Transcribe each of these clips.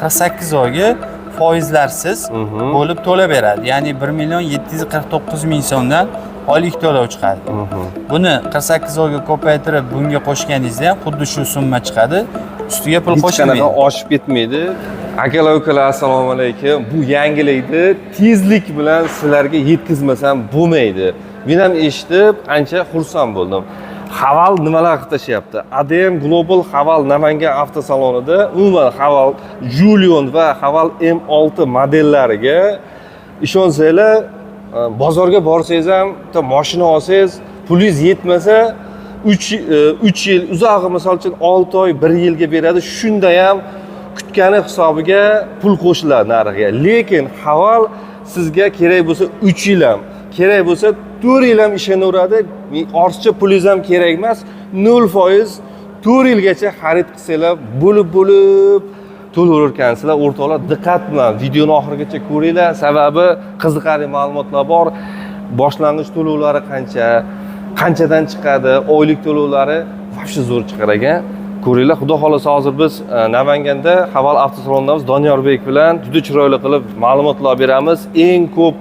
48 oyga foizlarsiz bo'lib to'lab beradi. Ya'ni 1.749.000 so'mdan oylik to'lov chiqadi. Buni 48 oyga ko'paytirib bunga qo'shganingizda ham xuddi shu summa chiqadi. Ustiga pul qo'shilmaydi. Hech qanaqa oshib ketmaydi. Akalar, ukalar, assalomu alaykum. Bu yangilikni tezlik bilan sizlarga yetkazmasam bo'lmaydi. Men ham eshitib ancha xursand bo'ldim. Haval nimalar qilib tashyapti? ADM Global Haval Namangan avtosalonida umuman Haval Julion va Haval M6 modellariga ishonsanglar, bozorga borsangiz ham, mashina olsangiz, pulingiz yetmasa 3 yil, uzog'i misol uchun 6 oy, 1 yilga beradi. Shunda ham kutgani hisobiga pul qo'shiladi narxiga. Lekin Haval sizga kerak bo'lsa 3 yil ham, kerak bo'lsa 4 yil ham ishonaveradi. Ortiqcha pulingiz ham kerak emas. 0% 4 yilgacha xarid qilsanglar bo'lib to'laverar ekansizlar. O'rtoqlar, diqqat bilan videoni oxirigacha ko'ringlar. Sababi qiziqarli ma'lumotlar bor. Boshlang'ich to'lovlari qanchadan chiqadi, oylik to'lovlari vobshe zo'r chiqar ekan. Ko'ringlar. Xudo xolasa hozir biz Namanganda Haval avtosalonidamiz. Donyorbek bilan juda chiroyli qilib ma'lumotlar beramiz. Eng ko'p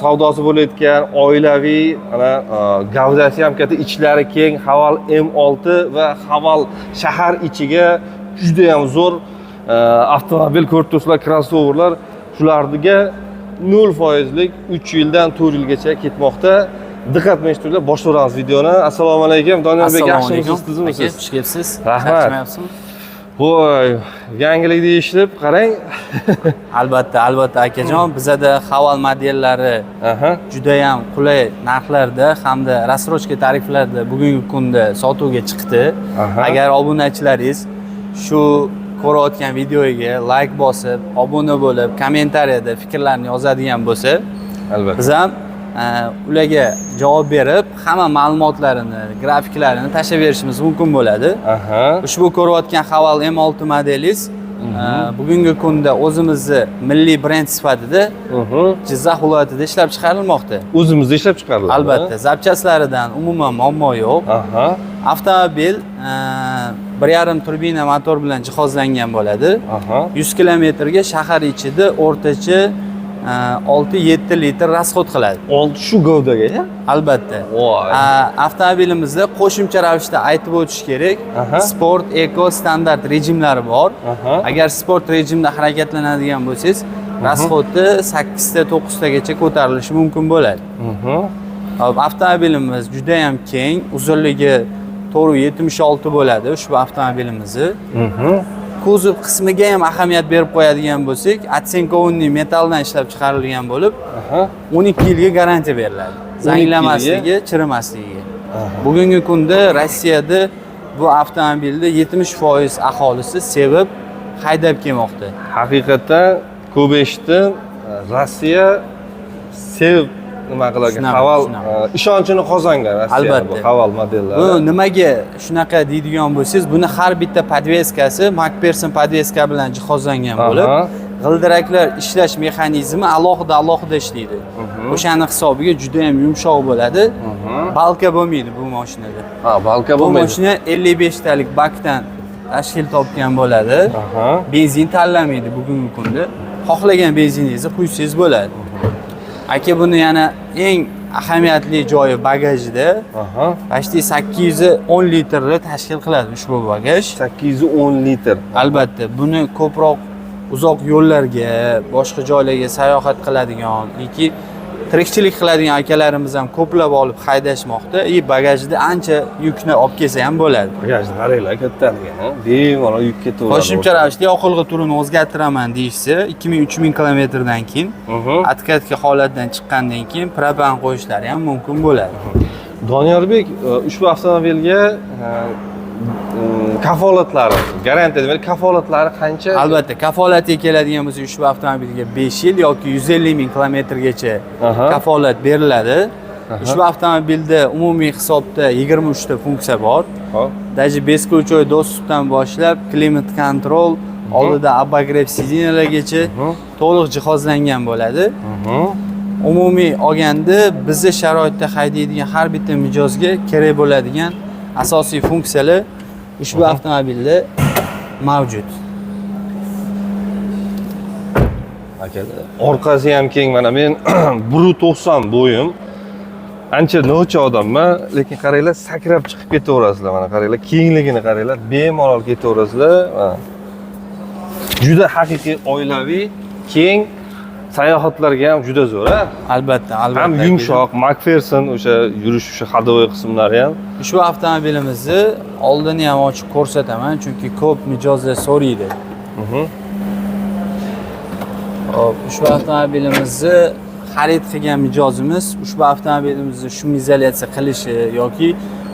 savdosi bo'layotgan oilaviy, gavdasi ham katta, ichlari keng Haval M6 va Haval shahar ichiga juda ham zo'r avtomobil ko'rib turibsizlar, crossoverlar. Shularga 0%lik 3 yildan 4 yilgacha ketmoqda. Diqqat bilan eshitinglar, boshlaymiz videoni. Assalomu alaykum, Donyorbek, yaxshimisiz, tuzimisiz? Xush kelibsiz. Rahmat. Voy, yangilikni eshitib qarang. Albatta akajon, bizada Haval modellari juda ham qulay narxlarda hamda rassrochka tariflarda bugungi kunda sotuvga chiqdi. Agar obunachilaringiz shu ko'rayotgan videoga like bosib, obuna bo'lib, kommentariyada fikrlarini yozadigan bo'lsa, albatta biz ham ularga javob berib, hamma ma'lumotlarini, grafiklarini tashlab berishimiz mumkin bo'ladi. Ushbu ko'rayotgan Haval M6 modelingiz bugungi kunda o'zimizni milliy brend sifatida Jizzax viloyatida ishlab chiqarilmoqda. O'zimizda ishlab chiqariladi. Albatta, zapchastlaridan umuman muammo yo'q. Avtomobil 1.5 turbina motor bilan jihozlangan bo'ladi. 100 kilometrga shahar ichida o'rtacha 6-7 litr rasxod qiladi. Shu gavdaga? Albatta. Avtomobilimizda qo'shimcha ravishda aytib o'tish kerak, sport, eko, standart rejimlari bor. Agar sport rejimda harakatlanadigan bo'lsangiz, rasxodi 8 ta 9 tagacha ko'tarilishi mumkin bo'ladi. Avtomobilimiz juda ham keng, uzunligi 476 bo'ladi ushbu avtomobilimizni. Kuzov qismiga ham ahamiyat berib qo'yadigan bo'lsak, atsenkovniy metalldan ishlab chiqarilgan bo'lib, 12 yilga garantiya beriladi. Zanglamasligi, chirimasligiga. Bugungi kunda Rossiyada bu avtomobilni 70% aholisi sevib, haydab kelmoqda. Haqiqatan ko'p eshitdim. Rossiya sevib nima qilgan? Haval ishonchini qozongan Rossiya bu Haval modellari. Bu nimaga shunaqa deydigan bo'lsangiz, buni har bitta podveskasi MacPherson podveska bilan jihozlangan bo'lib, g'ildiraklar ishlash mexanizmi alohida ishlaydi. O'shaning hisobiga juda ham yumshoq bo'ladi. Balka bo'lmaydi bu mashinada. Balka bo'lmaydi. Bu mashina 55 talik bakdan tashkil topgan bo'ladi. Benzin tanlamaydi bugungi kunda. Xohlagan benziningizni quysangiz bo'ladi. Aka, buni yana eng ahamiyatli joyi bagajida. Почти 810 litrni tashkil qiladi ushbu bagaj. 810 litr. Albatta, buni ko'proq uzoq yo'llarga, boshqa joylarga sayohat qiladigan yoki tirikchilik qiladigan akalarimiz ham ko'plab olib haydashmoqda. Bagajida ancha yukni olib kelsa ham bo'ladi. Bagajni qaranglar, kattaligini. Bemalol yuk ketaveradi. Qo'shimcha ravishda yoqilg'i turini o'zgartiraman deyishsa, 2000-3000 kilometrdan keyin, atkatka holatdan chiqqandan keyin propan qo'yishlari ham mumkin bo'ladi. Donyorbek, ushbu avtomobilga kafolatlari, garantiya demak, kafolatlari qancha? Albatta, kafolatiga keladigan bo'lsa, ushbu avtomobilga 5 yil yoki 150 ming kilometrgacha kafolat beriladi. Ushbu avtomobilda umumiy hisobda 23 ta funksiya bor. Даже бескключовой доступdan boshlab klimat kontrol, oldida обогрев sidinalargacha to'liq jihozlangan bo'ladi. Umumiy olganda bizni sharoitda haydaydigan har bitta mijozga kerak bo'ladigan asosiy funksiyalar ushbu avtomobilda mavjud. aka. Orqasi ham keng. Mana men 1.90 bo'yim. Ancha nocha odamman, lekin qaranglar sakrab chiqib ketaverasizlar. Mana qaranglar, kengligini qaranglar, bemalol ketaverasizlar. Juda haqiqiy oilaviy, keng, sayohatlarga ham juda zo'r, ha? Albatta. Ham yumshoq, McPherson o'sha yurish o'sha ходовой qismlari ham. Ushbu avtomobilimizni oldini ham ochib ko'rsataman, chunki ko'p mijozlar so'raydi. Hop, ushbu avtomobilimizni xarid qilgan mijozimiz ushbu avtomobilimizni shumizolyatsiya qilishi yoki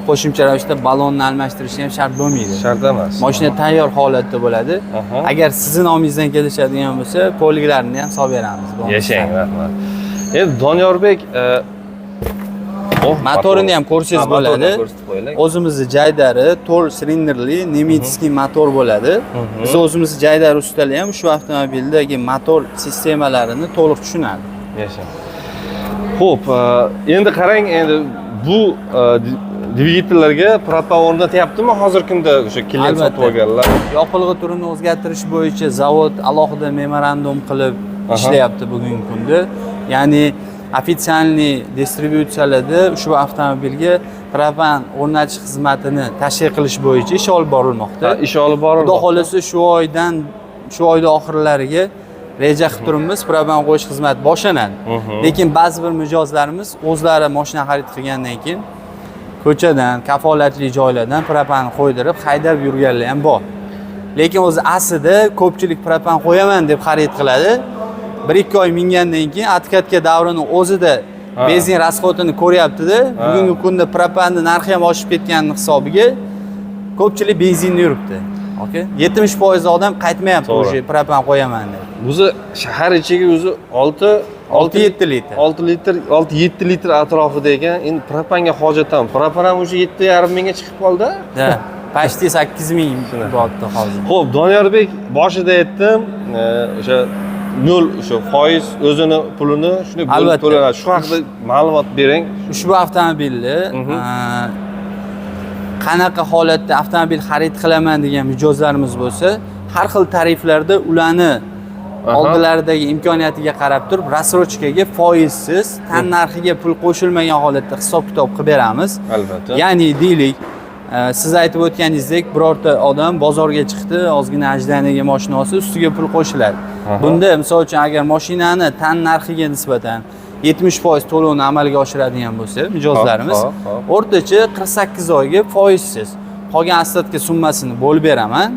qo'shimcha ravishda ballonni almashtirishi ham shart bo'lmaydi. Shart emas. Mashina tayyor holatda bo'ladi. Agar sizni nomingizdan kelishadigan bo'lsa, poliklarini ham solib beramiz. Yashang, rahmat. Endi Donyorbek motorini ham ko'rsangiz bo'ladi. O'zimizning jaydari 4 silindrli nemitskiy motor bo'ladi. Biz o'zimizning jaydar ustalar ham shu avtomobildagi motor sistemalarini to'liq tushunadi. Yashang. Xo'p, endi qarang, endi bu dvigatellarga propan o'rnatyaptimi hozir kunda o'sha klient sotib olganlar? Yoqilg'i turini o'zgartirish bo'yicha zavod alohida memorandum qilib ishlayapti bugungi kunda. Ya'ni ofitsialniy distributsiyalarda ushbu avtomobilga propan o'rnatish xizmatini tashkil qilish bo'yicha ish olib borilmoqda. Ish olib borilmoqda. Xudo xolasa shu oyda oxirlariga reja qilib turibmiz, propan qo'yish xizmati boshlanadi. Lekin ba'zi bir mijozlarimiz o'zlari mashina xarid qilgandan keyin ko'chadan, kafolatli joylardan propan qo'ydirib, haydab yurganlar ham bor. Lekin o'zi aslida ko'pchilik propan qo'yaman deb xarid qiladi. 1-2 oy mingandan keyin atkatka davrini o'zida benzin rasxodini ko'ryapti-da, bugungi kunda propanning narxi ham oshib ketganini hisobiga ko'pchilik benzinda yuribdi. Okay? 70% odam qaytmayapti o'sha propan qo'yaman deb. O'zi shahar ichiga o'zi 6-7 litr. 6-7 litr atrofida ekan. Endi propanga hojat ham. Propan ham o'sha 7,5 mingga chiqib qoldi. Ha, почти 8 ming bo'ldi hozir. Xo'p, Donyorbek boshida aytdim, o'sha 0 o'sha foiz o'zini pulini shunday bo'lib to'lanadi. Shu haqida ma'lumot bering. Ushbu avtomobilni qanaqa holatda avtomobil xarid qilaman degan mijozlarimiz bo'lsa, har xil tariflarda ularni oldilaridagi imkoniyatiga qarab turib, rassrochkaga foizsiz, tan narxiga pul qo'shilmagan holatda hisob-kitob qilib beramiz. Albatta. Ya'ni deylik, siz aytib o'tganingizdek, birorta odam bozorga chiqdi, ozgina ajdaniyaga mashina olsa, ustiga pul qo'shiladi. Bunda misol uchun agar mashinani tan narxiga nisbatan 70% to'lovni amalga oshiradigan bo'lsa, mijozlarimiz o'rtacha 48 oyga foizsiz qolgan ostatka summasini bo'lib beraman.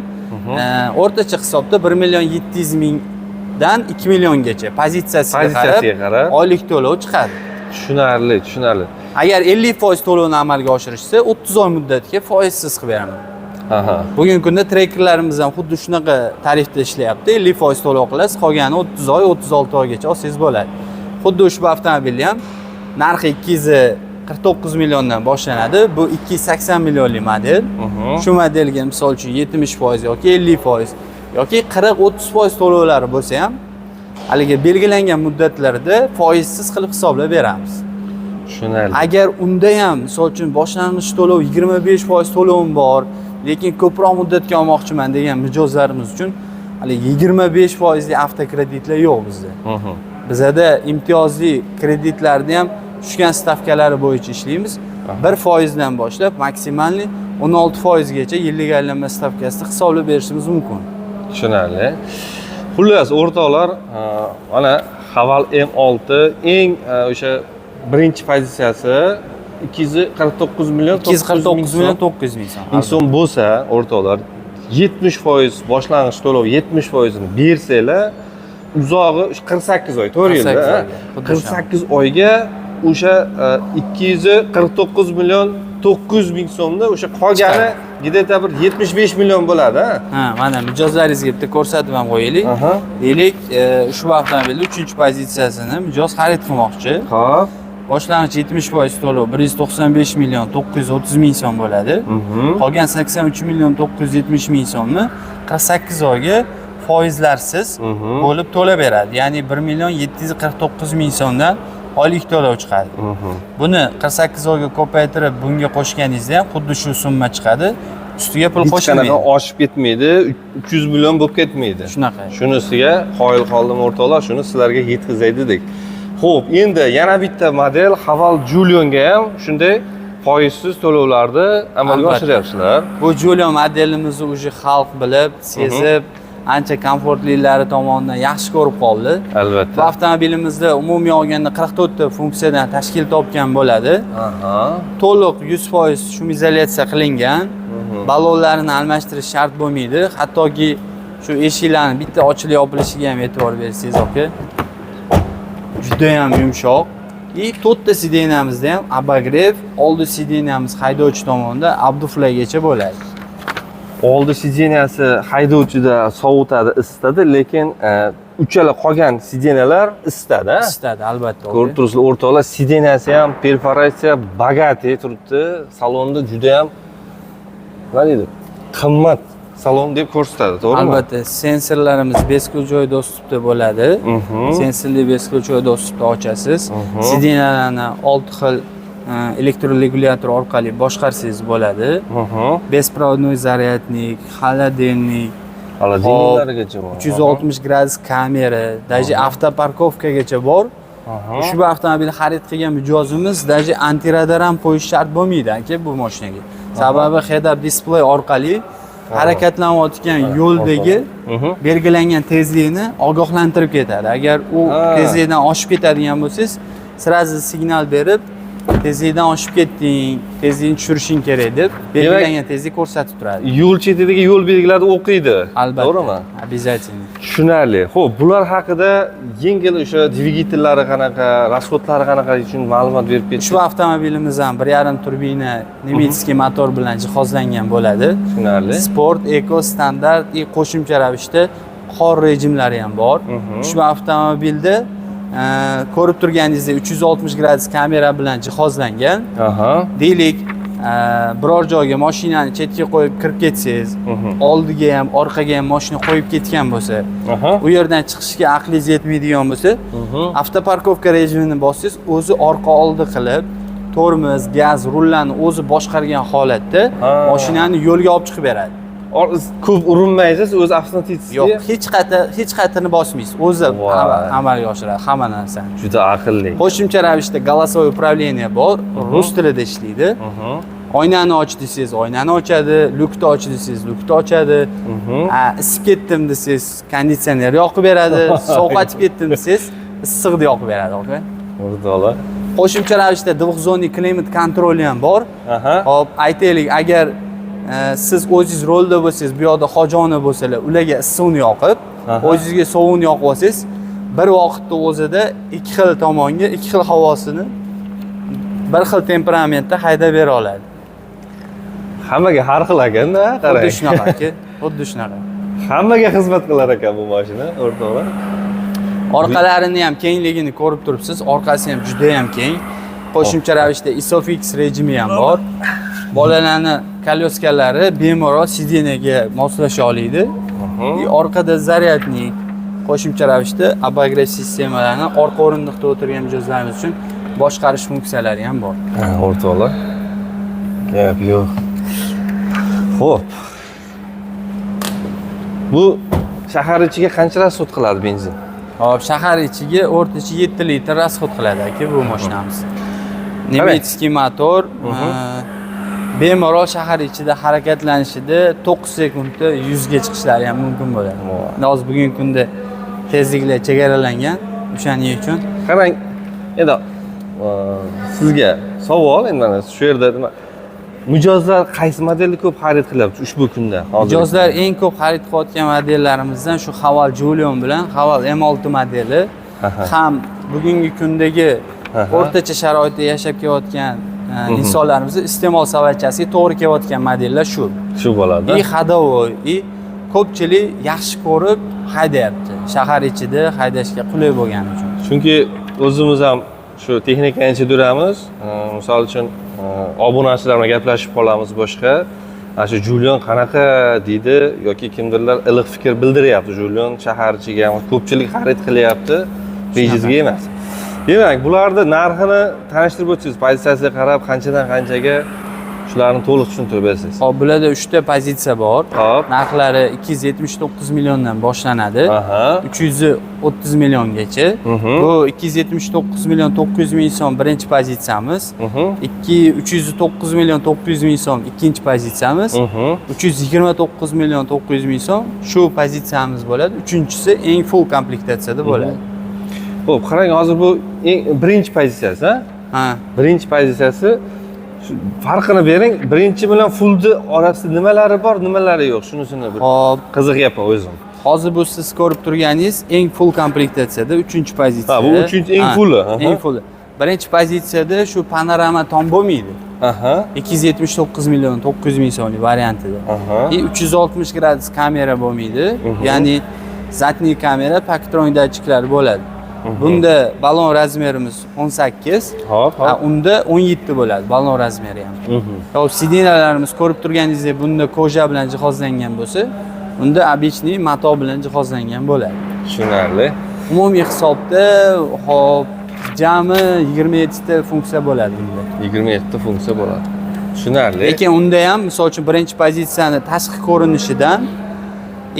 O'rtacha hisobda 1.700.000 dan 2 milliongacha pozitsiyasiga qarab oylik to'lov chiqadi. Tushunarli. Agar 50% to'lovni amalga oshirishsa, 30 oy muddatga foizsiz qilib beraman. Bugungi kunda trekerlarimiz ham xuddi shunaqa tarifda ishlayapti. 50% to'lov qilasiz, qolgani 30 oy, 36 oygacha olsangiz bo'ladi. Xuddi ushbu avtomobilni ham narxi 249 milliondan boshlanadi. Bu 280 millionlik model. Shu modelga misol uchun 70% yoki 50% yoki 40-30% to'lovlari bo'lsa ham, haliga belgilangan muddatlarda foizsiz qilib hisoblab beramiz. Tushunarli. Agar unda ham misol uchun boshlang'ich to'lov 25% to'lovim bor, lekin ko'proq muddatga olmoqchiman degan mijozlarimiz uchun hali 25% li avtokreditlar yo'q bizda. Bizada imtiyozli kreditlarni ham tushgan stavkalari bo'yicha ishlaymiz. 1% dan boshlab maksimalni 16% gacha yillik aylanma stavkasida hisoblab berishimiz mumkin. Tushunarli. Xullas, o'rtoqlar, mana Haval M6 eng o'sha birinchi pozitsiyasi 249 million 900 ming so'm bo'lsa, o'rtoqlar 70% boshlang'ich to'lov 70% ni bersanglar, uzog'i 48 oy, to'g'ri yo'lda. 48 oyga o'sha 249 million 900 ming so'mni o'sha qolgani gideta bir 75 million bo'ladi. Ha, mana mijozlaringizga bitta ko'rsatib ham qo'yaylik. Deylik, ushbu avtomobilning 3-pozitsiyasini mijoz xarid qilmoqchi. Xo'p. Boshlang'ich 70% to'lov 195 million 930 ming so'm bo'ladi. Qolgan 83 million 970 ming so'mni 48 oyga foizlarsiz bo'lib to'lab beradi. Ya'ni 1 million 749 ming so'mdan oylik to'lov chiqadi. Buni 48 oyga ko'paytirib bunga qo'shganingizda ham xuddi shu summa chiqadi. Ustiga pul hech qo'shilmaydi. qanaqa oshib ketmaydi, 300 million bo'lib ketmaydi. Shunaqa. Shunisiga qoyil qoldim o'rtoqlar, shuni sizlarga yetkazay dedik. Xo'p, endi yana bitta model Haval Julionga ham shunday foizsiz to'lovlarni amalga Albatta. oshiryapsizlar. Bu Julion modelimizni уже xalq bilib, sezib, ancha komfortlilari tomonidan yaxshi ko'rib qoldi. Bu Albatta. avtomobilimizda umumiy olganda 44 ta funksiyadan tashkil topgan bo'ladi. Aha. To'liq 100% shumizolyatsiya qilingan. Balonlarini almashtirish shart bo'lmaydi. Hattoki shu eshiklarning bitta ochilib yopilishiga ham e'tibor bersangiz, aka. Juda ham yumshoq. И to'rtta sidenamizda ham abagrev, oldi sidenamiz haydovchi tomonidan abduflaygacha bo'ladi. Oldi sideniyasi haydovchida sovutadi, isitadi, lekin uchala qolgan sidenalar isitadi. Isitadi, albatta. Ko'rib turibsizlar o'rtoqlar, sideniyasi ham perforatsiya bagati turibdi. Salonda juda ham nima deydi? Qimmat salon deb ko'rsatadi, to'g'rimi? Albatta, sensorlarimiz beskul joy dostupda bo'ladi. Sensorli beskul joy dostupda ochasiz. Sidenalarni 6 xil elektroregulyator orqali boshqarsangiz bo'ladi. Беспроводной зарядник, холодильник, Холодильniklarigacha bor. 360 gradus kamera, даже avtoparkovkagacha bor. Ushbu avtomobilni xarid qilgan mijozimiz даже antiradar ham qo'yish shart bo'lmaydi aka bu mashinaga. Sababi head-up display orqali harakatlanayotgan yo'ldagi belgilangan tezlikni ogohlantirib ketadi. Agar u tezlikdan oshib ketadigan bo'lsangiz, sразу signal berib, tezlikdan oshib ketding, tezlikni tushirishing kerak deb belgilangan tezlik ko'rsatib turadi. Yo'l chetidagi yo'l belgilarini o'qiydi. Albatta. To'g'rimi? Обязательно. Tushunarli. Xo'p, bular haqida yengil o'sha dvigatellari qanaqa, rasxodlari qanaqa uchun ma'lumot berib keting. Ushbu avtomobilimiz ham 1.5 turbina nemitskiy motor bilan jihozlangan bo'ladi. Tushunarli. Sport, eko, standart va qo'shimcha ravishda qor rejimlari ham bor. Ushbu avtomobilda ko'rib turganingizdek 360 gradus kamera bilan jihozlangan. Deylik, biror joyga mashinani chetga qo'yib kirib ketsangiz, oldiga ham, orqaga ham mashina qo'yib ketgan bo'lsa, u yerdan chiqishga aqlingiz yetmaydigan bo'lsa, avtoparkovka rejimini bossangiz, o'zi orqa oldi qilib, tormoz, gaz, rullarni o'zi boshqargan holatda mashinani yo'lga olib chiqib beradi. Ko'p urinmaysiz, o'zi avtomatik. Yo'q, hech qaytini bosmaysiz. O'zi amalga oshiradi hamma narsani. Juda aqlli. Qo'shimcha ravishda голосовое управление bor, rus tilida ishlaydi. Oynani och desangiz, oynani ochadi, lyukni och desangiz, lyukni ochadi. Isib ketdim desangiz, konditsioner yoqib beradi, sovqatib ketdim desangiz, issiqni yoqib beradi, aka. O'rtoqlar. Qo'shimcha ravishda двухзонный klimat kontroli ham bor. Hop, aytaylik, agar siz o'zingiz rolda bo'lsangiz, bu yoqda hojona bo'lsalar, ularga issiqni yoqib, o'zingizga sovuqni yoqib olsangiz, bir vaqtda o'zida ikki xil tomonga, ikki xil havosini bir xil temperamentda haydab bera oladi. Hammaga har xil ekanda, qarang. Xuddi shunaqa aka, xuddi shunaqa. Hammaga xizmat qilar ekan bu mashina, o'rtoqlar. Orqalarini ham kengligini ko'rib turibsiz, orqasi ham juda ham keng. Qo'shimcha ravishda ISOFIX rejimi ham bor. Bolalarning kolyoskalari bemalol sidenaga moslasha oladi. Orqada zaryadnik, qo'shimcha ravishda abagrev sistemalarni orqa o'rindiqda o'tirgan mijozlarimiz uchun boshqarish funksiyalari ham bor. O'rtoqlar. Gap yo'q. Xo'p. Bu shahar ichiga qancha rasxod qiladi benzin? Hop, shahar ichiga o'rtacha 7 litr rasxod qiladi aka bu mashinamiz. Nemitskiy motor, bemalol shahar ichida harakatlanishida 9 sekundda 100 ga chiqishlari ham mumkin bo'ladi. Hozir bugungi kunda tezliklar chegaralangan, o'shaning uchun. Qarang, endi sizga savol, endi mana shu yerda nima mijozlar qaysi modelni ko'p xarid qilyapti ushbu kunda? Mijozlar eng ko'p xarid qilayotgan modellarimizdan shu Haval Julion bilan Haval M6 modeli ham bugungi kundagi o'rtacha sharoitda yashab kelayotgan insonlarimizni iste'mol savatchasiga to'g'ri kelayotgan modellar shu. Shu bo'ladi. Hadovoy, ko'pchilik yaxshi ko'rib haydayapti. Shahar ichida haydashga qulay bo'lgani uchun. Chunki o'zimiz ham shu texnikani ichida yuramiz. Misol uchun obunachilar bilan gaplashib qolamiz boshqa. Shu Julion qanaqa deydi yoki kimdirlar iliq fikr bildiryapti. Julion shahar ichiga ko'pchilik xarid qilyapti, bejizga emas. Demak, bularni narxini tanishtirib o'tsangiz, pozitsiyasiga qarab qanchadan qanchaga Shularni to'liq tushuntirib bersangiz. Hop, bularda 3 ta pozitsiya bor. Hop. Narxlari 279 milliondan boshlanadi. Aha. 330 milliongacha. Bu 279 million 900 ming so'm birinchi pozitsiyamiz. 309 million 900 ming so'm ikkinchi pozitsiyamiz. 329 million 900 ming so'm shu pozitsiyamiz bo'ladi. Uchinchisi eng full komplektatsiyada bo'ladi. Xo'p, qarang, hozir bu birinchi pozitsiyasi, ha? Ha. Birinchi pozitsiyasi. Shu farqini bering. Birinchi bilan fullni orasida nimalari bor, nimalari yo'q? Shunisini bir Hop, qiziqyapman o'zim. hozir bu siz ko'rib turganingiz eng full komplektatsiyada 3-pozitsiya. Ha, bu uchinchi eng fulli. Eng fulli. Birinchi pozitsiyada shu panorama tom bo'lmaydi. Aha. 279 million 900 ming so'mlik variantida. Aha. 360 gradus kamera bo'lmaydi. Ya'ni zatniy kamera, paketron datchiklar bo'ladi. Bunda balon razmerimiz 18. Hop, Ha, hop. unda 17 bo'ladi balon razmeri ham. Hop, sidinalarimiz ko'rib turganingizdek bunda koja bilan jihozlangan bo'lsa, unda обычный mato bilan jihozlangan bo'ladi. Tushunarli. Umumiy hisobda hop jami 27 ta funksiya bo'ladi bunda. 27 ta funksiya bo'ladi. Tushunarli. Lekin unda ham misol uchun birinchi pozitsiyani tashqi ko'rinishidan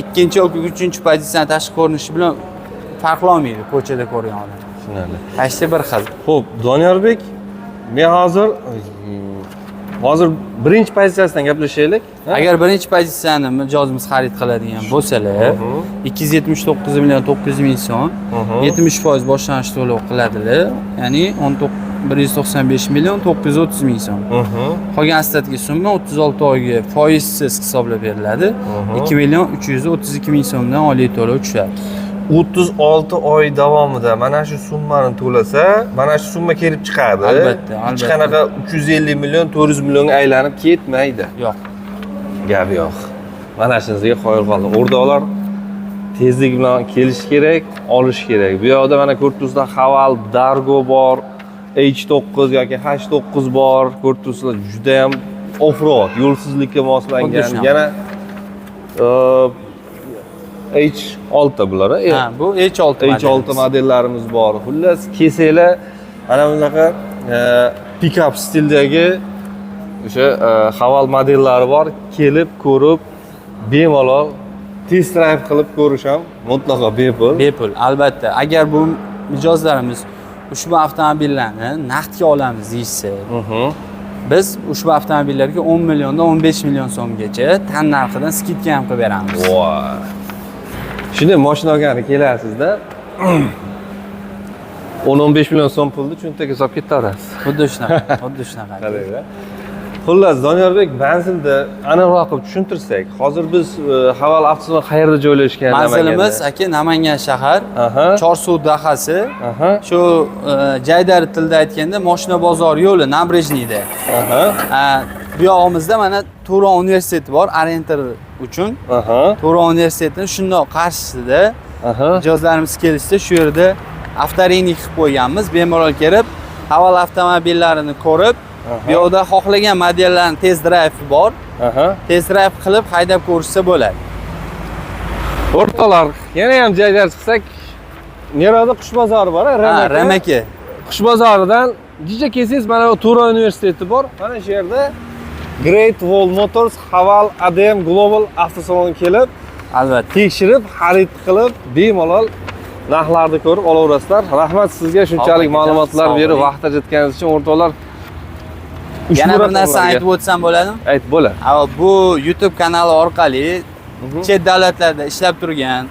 ikkinchi yoki uchinchi pozitsiyani tashqi ko'rinishi bilan farqlanmaydi ko'chada ko'rgan odam. Tushunarli. Tashqi bir xil. Xo'p, Doniyorbek, men hozir birinchi pozitsiyasidan gaplashaylik. Agar birinchi pozitsiyani mijozimiz xarid qiladigan bo'lsalar, 279 million 900 ming so'm, 70% boshlanish to'lov qiladilar. Ya'ni 195 million 930 ming so'm. Qolgan ostatki summa 36 oyga foizsiz hisoblab beriladi. 2 million 332 ming so'mdan oliy to'lov tushadi. 36 oy davomida mana shu summani to'lasa, mana shu summa kelib chiqadi. Albatta, Hech qanaqa 350 million, 400 millionga aylanib ketmaydi. Yo'q. Gap yo'q. Mana shunisiga qoyil qoldim. O'rtoqlar, tezlik bilan kelish kerak, olish kerak. Bu yoqda mana ko'rib turibsizlar, Haval, Dargo bor, H9 yoki H9 bor. Ko'rib turibsizlar, juda ham off-road, yo'lsizlikka moslangan. Yana H6 bular. Ha, bu H6 modellarimiz bor. Xullas, kelsanglar mana bunaqa pick-up stildagi o'sha Haval modellari bor. Kelib, ko'rib, bemalol test drive qilib ko'rish ham mutlaqo bepul. Bepul, albatta. Agar bu mijozlarimiz ushbu avtomobillarni naqdga olamiz deyishsa, biz ushbu avtomobillarga 10 milliondan 15 million so'mgacha tan narxidan skidka ham qilib beramiz. Voy. Shunday mashina olgani kelasizda 10-15 million so'm pulni cho'ntakka solib ketaverasiz. Xuddi shunaqa, xuddi shunaqa. Xullas, Doniyorbek, manzilni aniqroq qilib tushuntirsak, hozir biz Haval avtosaloni qayerda joylashgan? Manzilimiz aka Namangan shahar, Chorsuv dahasi. Shu Jaydar tilda aytganda Moshina bozor yo'li Nabrijniyda. Bu yog'imizda mana Turon universiteti bor, Orientar uchun. Turon universitetining shundoq qarshisida mijozlarimiz kelishsa, shu yerda avtoreynik qilib qo'yganmiz. Bemalol kelib, Haval avtomobillarini ko'rib, bu yerda xohlagan modellarning test drive bor. Test drive qilib haydab ko'rishsa bo'ladi. O'rtoqlar, yana ham joylar chiqsak, Neroda qush bozori bor, Ramaka. Qush bozoridan jicha kelsangiz, mana bu Turon universiteti bor. Mana shu yerda Great Wall Motors Haval ADM Global avtosaloniga kelib, albatta tekshirib, xarid qilib, bemalol narxlarni ko'rib olaverasizlar. Rahmat sizga shunchalik ma'lumotlar berib, vaqt ajratganingiz uchun o'rtoqlar. Yana bir narsa aytib o'tsam bo'ladimi? Aytib bo'ladi. Bu YouTube kanali orqali chet davlatlarda ishlab turgan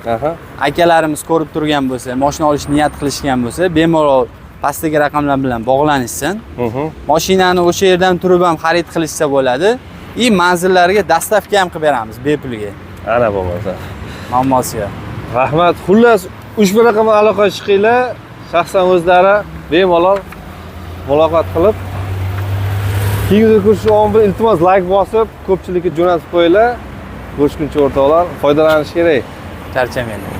akalarimiz ko'rib turgan bo'lsa, mashina olish niyat qilishgan bo'lsa, bemalol pastdagi raqamlar bilan bog'lanishsin. Mashinani o'sha yerdan turib ham xarid qilishsa bo'ladi. Manzillariga dastavka ham qilib beramiz bepulga. Ana bo'lmasa. Muammosi yo'q. Rahmat. Xullas, ushbu raqamga aloqa chiqinglar. Shaxsan o'zlari bemalol muloqot qilib, keyingi ko'rishni oldin iltimos like bosib, ko'pchilikka jo'natib qo'yinglar. Ko'rishguncha o'rtoqlar, foydalanish kerak. Charchamaylik.